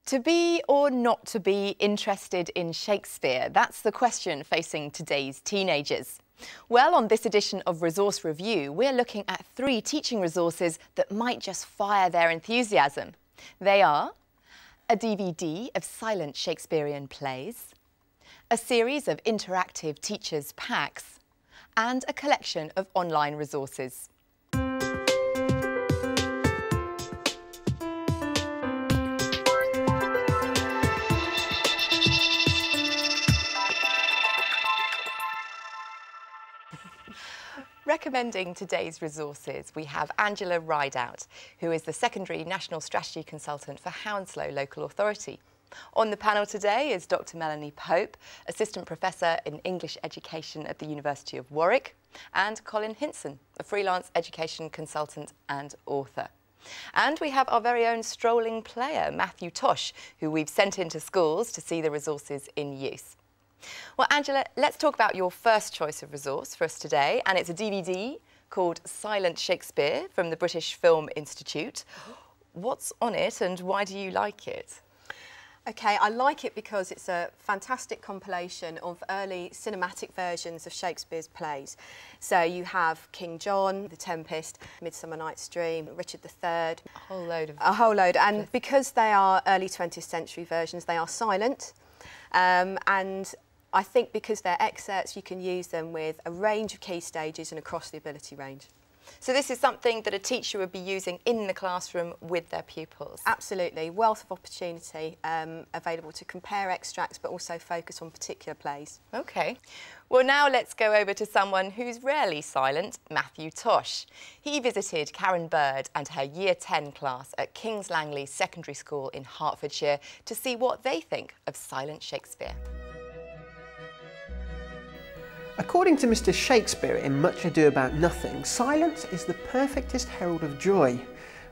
To be or not to be interested in Shakespeare? That's the question facing today's teenagers. Well, on this edition of Resource Review, we're looking at 3 teaching resources that might just fire their enthusiasm. They are a DVD of silent Shakespearean plays, a series of interactive teachers' packs, and a collection of online resources. Recommending today's resources, we have Angela Rideout, who is the Secondary National Strategy Consultant for Hounslow Local Authority. On the panel today is Dr. Melanie Pope, Assistant Professor in English Education at the University of Warwick, and Colin Hinson, a freelance education consultant and author. And we have our very own strolling player, Matthew Tosh, who we've sent into schools to see the resources in use. Well, Angela, let's talk about your first choice of resource for us today, and it's a DVD called Silent Shakespeare from the British Film Institute. What's on it and why do you like it? OK, I like it because it's a fantastic compilation of early cinematic versions of Shakespeare's plays. So you have King John, The Tempest, Midsummer Night's Dream, Richard III. A whole load. And because they are early 20th century versions, they are silent. And I think because they're excerpts, you can use them with a range of key stages and across the ability range. So this is something that a teacher would be using in the classroom with their pupils? Absolutely. Wealth of opportunity available to compare extracts but also focus on particular plays. OK. Well, now let's go over to someone who's rarely silent, Matthew Tosh. He visited Karen Bird and her Year 10 class at King's Langley Secondary School in Hertfordshire to see what they think of silent Shakespeare. According to Mr. Shakespeare in Much Ado About Nothing, silence is the perfectest herald of joy.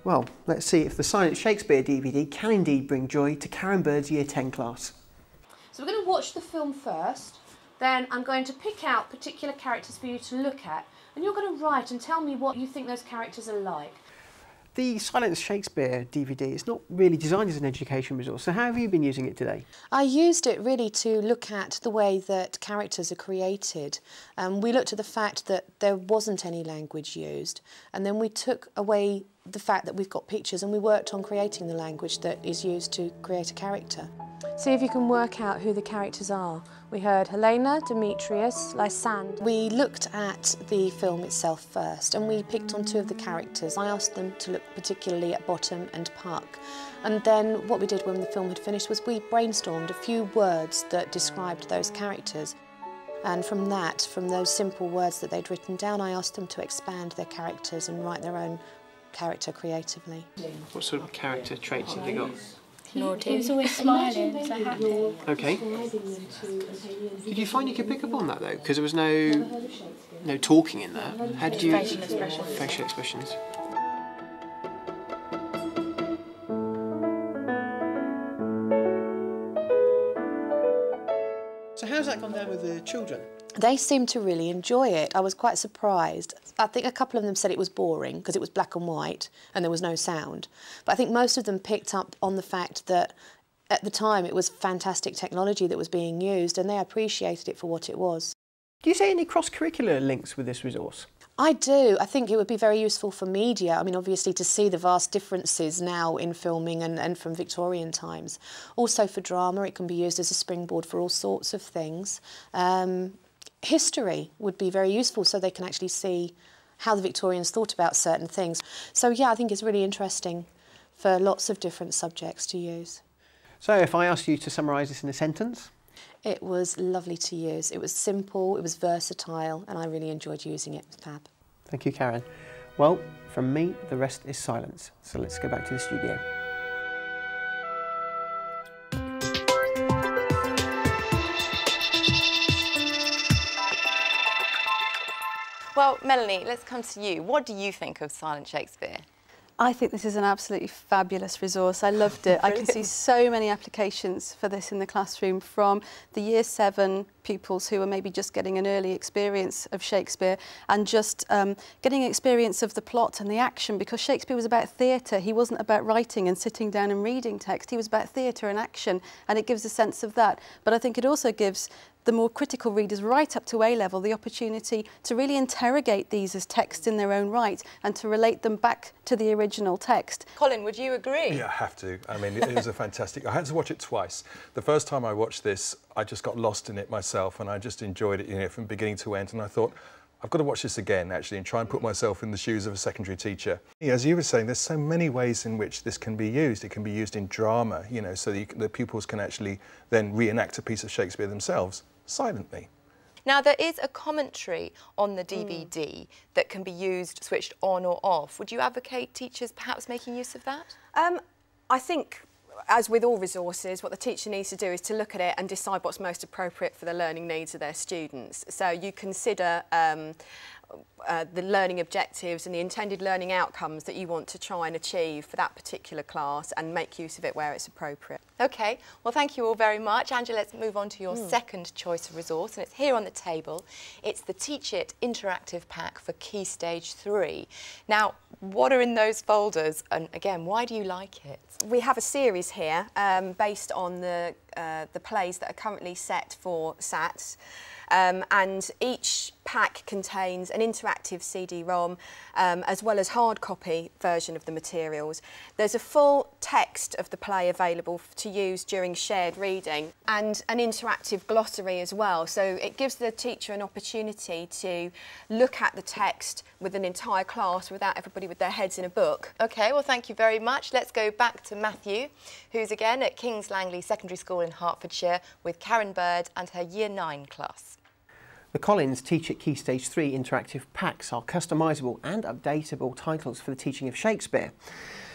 Well, let's see if the Silent Shakespeare DVD can indeed bring joy to Karen Bird's Year 10 class. So we're going to watch the film first, then I'm going to pick out particular characters for you to look at, and you're going to write and tell me what you think those characters are like. The Silent Shakespeare DVD is not really designed as an education resource, so how have you been using it today? I used it really to look at the way that characters are created. We looked at the fact that there wasn't any language used, and then we took away the fact that we've got pictures and we worked on creating the language that is used to create a character. See if you can work out who the characters are. We heard Helena, Demetrius, Lysander. We looked at the film itself first and we picked on 2 of the characters. I asked them to look particularly at Bottom and Puck. And then what we did when the film had finished was we brainstormed a few words that described those characters. And from that, from those simple words that they'd written down, I asked them to expand their characters and write their own character creatively. What sort of character traits have they got? Naughty. He was always smiling, so happy. OK. Did you find you could pick up on that, though? Because there was no talking in there. How did you... Facial expressions. Facial expressions. So how's that gone down with the children? They seemed to really enjoy it. I was quite surprised. I think a couple of them said it was boring because it was black and white and there was no sound. But I think most of them picked up on the fact that at the time it was fantastic technology that was being used and they appreciated it for what it was. Do you see any cross-curricular links with this resource? I do. I think it would be very useful for media. I mean, obviously, to see the vast differences now in filming and from Victorian times. Also for drama, it can be used as a springboard for all sorts of things. History would be very useful so they can actually see how the Victorians thought about certain things. So, yeah, I think it's really interesting for lots of different subjects to use. So if I asked you to summarise this in a sentence? It was lovely to use. It was simple, it was versatile, and I really enjoyed using it. It was fab. Thank you, Karen. Well, from me, the rest is silence. So let's go back to the studio. Well, Melanie, let's come to you. What do you think of Silent Shakespeare? I think this is an absolutely fabulous resource. I loved it. I can see so many applications for this in the classroom, from the Year 7 pupils who are maybe just getting an early experience of Shakespeare and just getting experience of the plot and the action, because Shakespeare was about theatre. He wasn't about writing and sitting down and reading text. He was about theatre and action, and it gives a sense of that. But I think it also gives the more critical readers right up to A-level the opportunity to really interrogate these as texts in their own right and to relate them back to the original text. Colin, would you agree? Yeah, I have to. I mean, it was a fantastic... I had to watch it twice. The first time I watched this, I just got lost in it myself and I just enjoyed it, you know, from beginning to end. And I thought, I've got to watch this again, actually, and try and put myself in the shoes of a secondary teacher. As you were saying, there's so many ways in which this can be used. It can be used in drama, you know, so the pupils can actually then reenact a piece of Shakespeare themselves, silently. Now, there is a commentary on the DVD that can be used, switched on or off. Would you advocate teachers perhaps making use of that? I think, as with all resources, what the teacher needs to do is to look at it and decide what's most appropriate for the learning needs of their students. So you consider the learning objectives and the intended learning outcomes that you want to try and achieve for that particular class and make use of it where it's appropriate. OK, well, thank you all very much. Angela, let's move on to your second choice of resource, and it's here on the table. It's the Teach It interactive pack for Key Stage 3. Now, what are in those folders, and again, why do you like it? We have a series here based on the plays that are currently set for SATs. And each pack contains an interactive CD-ROM as well as hard copy version of the materials. There's a full text of the play available to use during shared reading and an interactive glossary as well. So it gives the teacher an opportunity to look at the text with an entire class without everybody with their heads in a book. OK, well, thank you very much. Let's go back to Matthew, who's again at King's Langley Secondary School in Hertfordshire with Karen Bird and her Year 9 class. The Collins Teach It Key Stage 3 interactive packs are customisable and updatable titles for the teaching of Shakespeare.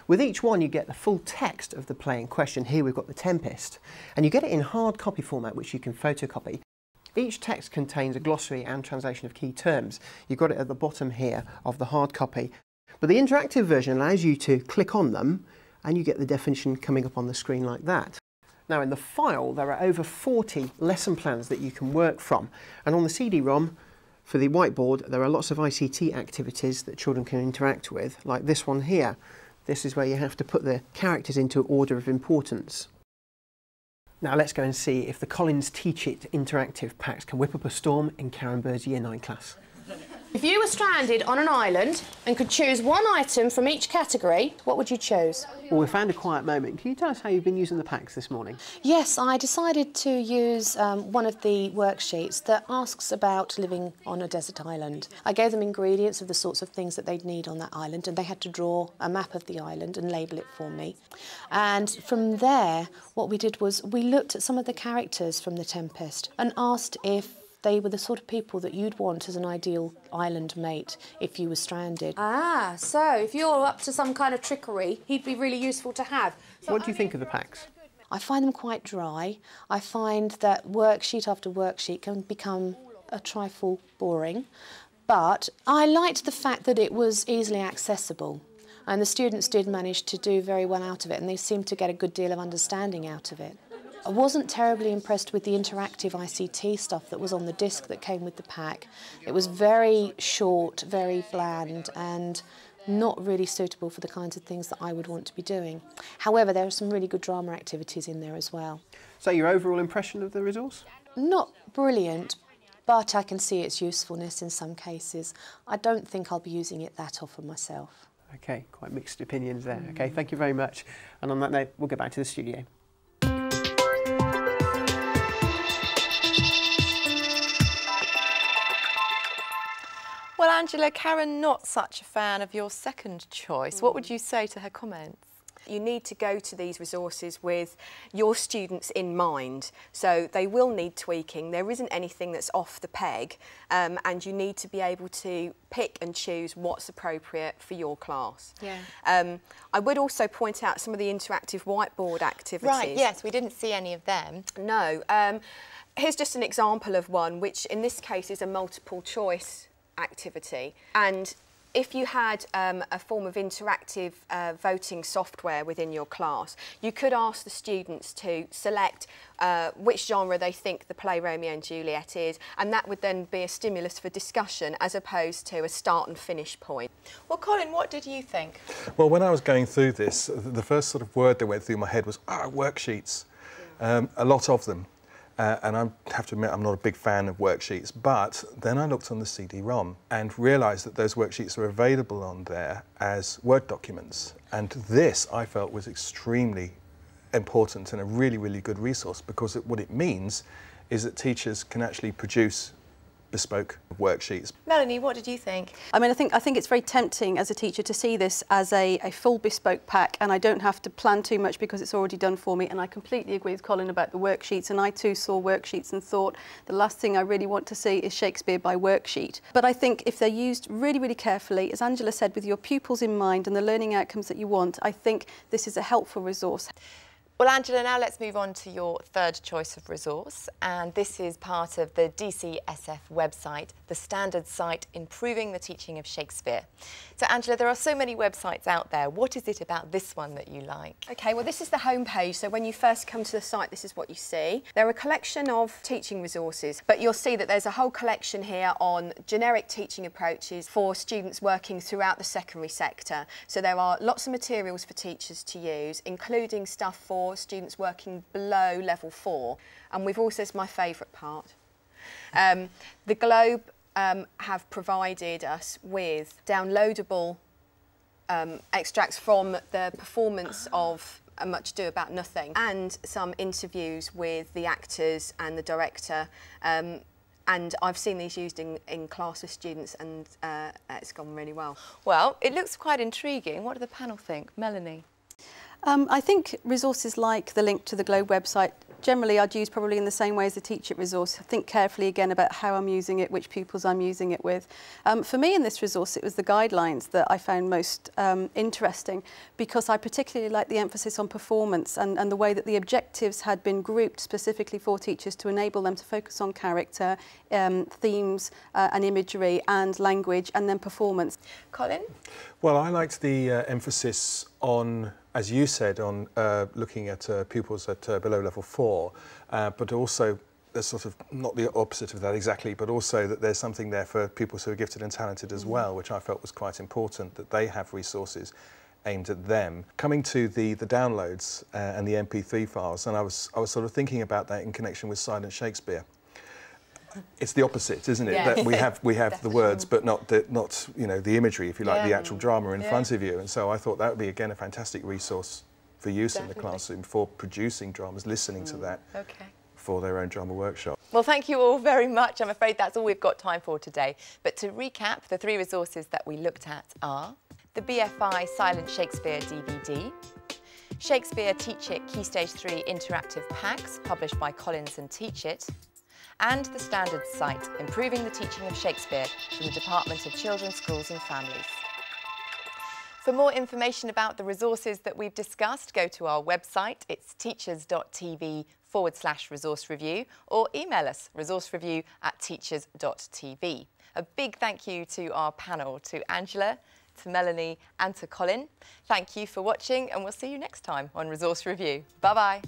With each one you get the full text of the play in question. Here we've got The Tempest, and you get it in hard copy format which you can photocopy. Each text contains a glossary and translation of key terms. You've got it at the bottom here of the hard copy. But the interactive version allows you to click on them and you get the definition coming up on the screen like that. Now, in the file, there are over 40 lesson plans that you can work from. And on the CD-ROM, for the whiteboard, there are lots of ICT activities that children can interact with, like this one here. This is where you have to put the characters into order of importance. Now, let's go and see if the Collins Teach It interactive packs can whip up a storm in Karen Bird's Year 9 class. If you were stranded on an island and could choose one item from each category, what would you choose? Well, we found a quiet moment. Can you tell us how you've been using the packs this morning? Yes, I decided to use one of the worksheets that asks about living on a desert island. I gave them ingredients of the sorts of things that they'd need on that island, and they had to draw a map of the island and label it for me. And from there, what we did was we looked at some of the characters from The Tempest and asked if they were the sort of people that you'd want as an ideal island mate if you were stranded. Ah, so if you're up to some kind of trickery, he'd be really useful to have. What do you think of the packs? I find them quite dry. I find that worksheet after worksheet can become a trifle boring, but I liked the fact that it was easily accessible. And the students did manage to do very well out of it, and they seemed to get a good deal of understanding out of it. I wasn't terribly impressed with the interactive ICT stuff that was on the disc that came with the pack. It was very short, very bland, and not really suitable for the kinds of things that I would want to be doing. However, there are some really good drama activities in there as well. So your overall impression of the resource? Not brilliant, but I can see its usefulness in some cases. I don't think I'll be using it that often myself. OK, quite mixed opinions there. OK, thank you very much. And on that note, we'll go back to the studio. Well, Angela, Karen, not such a fan of your second choice. What would you say to her comments? You need to go to these resources with your students in mind. So they will need tweaking. There isn't anything that's off the peg, and you need to be able to pick and choose what's appropriate for your class. Yeah. I would also point out some of the interactive whiteboard activities. Right, yes, we didn't see any of them. No. Here's just an example of one, which in this case is a multiple choice activity. And if you had a form of interactive voting software within your class, you could ask the students to select which genre they think the play Romeo and Juliet is, and that would then be a stimulus for discussion as opposed to a start and finish point. Well, Colin, what did you think? Well, when I was going through this, the first sort of word that went through my head was, worksheets. A lot of them. And I have to admit, I'm not a big fan of worksheets, but then I looked on the CD-ROM and realised that those worksheets are available on there as Word documents. And this, I felt, was extremely important and a really, really good resource, because what it means is that teachers can actually produce bespoke worksheets. Melanie, what did you think? I mean, I think it's very tempting as a teacher to see this as a full bespoke pack, and I don't have to plan too much because it's already done for me. And I completely agree with Colin about the worksheets, and I too saw worksheets and thought the last thing I really want to see is Shakespeare by worksheet. But I think if they're used really, really carefully, as Angela said, with your pupils in mind and the learning outcomes that you want, I think this is a helpful resource. Well, Angela, now let's move on to your third choice of resource, and this is part of the DCSF website, the standard site Improving the Teaching of Shakespeare. So, Angela, there are so many websites out there. What is it about this one that you like? Okay, well, this is the home page, so when you first come to the site, this is what you see. There are a collection of teaching resources, but you'll see that there's a whole collection here on generic teaching approaches for students working throughout the secondary sector. So there are lots of materials for teachers to use, including stuff for students working below level 4, and we've also, this is my favourite part, the Globe have provided us with downloadable extracts from the performance of A Much Ado About Nothing, and some interviews with the actors and the director, and I've seen these used in class with students, and it's gone really well. Well, it looks quite intriguing. What do the panel think? Melanie? I think resources like the link to the Globe website, generally I'd use probably in the same way as the Teach It resource. Think carefully again about how I'm using it, which pupils I'm using it with. For me in this resource, it was the guidelines that I found most interesting, because I particularly like the emphasis on performance and the way that the objectives had been grouped specifically for teachers to enable them to focus on character, themes and imagery and language, and then performance. Colin? Well, I liked the emphasis on, as you said, on looking at pupils at below level 4, but also there's sort of not the opposite of that exactly, but also that there's something there for pupils who are gifted and talented as well, which I felt was quite important, that they have resources aimed at them. Coming to the downloads and the MP3 files, and I was sort of thinking about that in connection with Silent Shakespeare. It's the opposite, isn't it? Yes. That we have the words, but not you know, the imagery, if you like, the actual drama in front of you. And so I thought that would be again a fantastic resource for use in the classroom for producing dramas, listening to that for their own drama workshop. Well, thank you all very much. I'm afraid that's all we've got time for today. But to recap, the 3 resources that we looked at are the BFI Silent Shakespeare DVD, Shakespeare Teach It Key Stage 3 Interactive Packs published by Collins and Teach It, and the standard site, Improving the Teaching of Shakespeare, from the Department of Children's Schools and Families. For more information about the resources that we've discussed, go to our website. It's teachers.tv/resource review, or email us resourcereview@teachers.tv. A big thank you to our panel, to Angela, to Melanie and to Colin. Thank you for watching, and we'll see you next time on Resource Review. Bye-bye.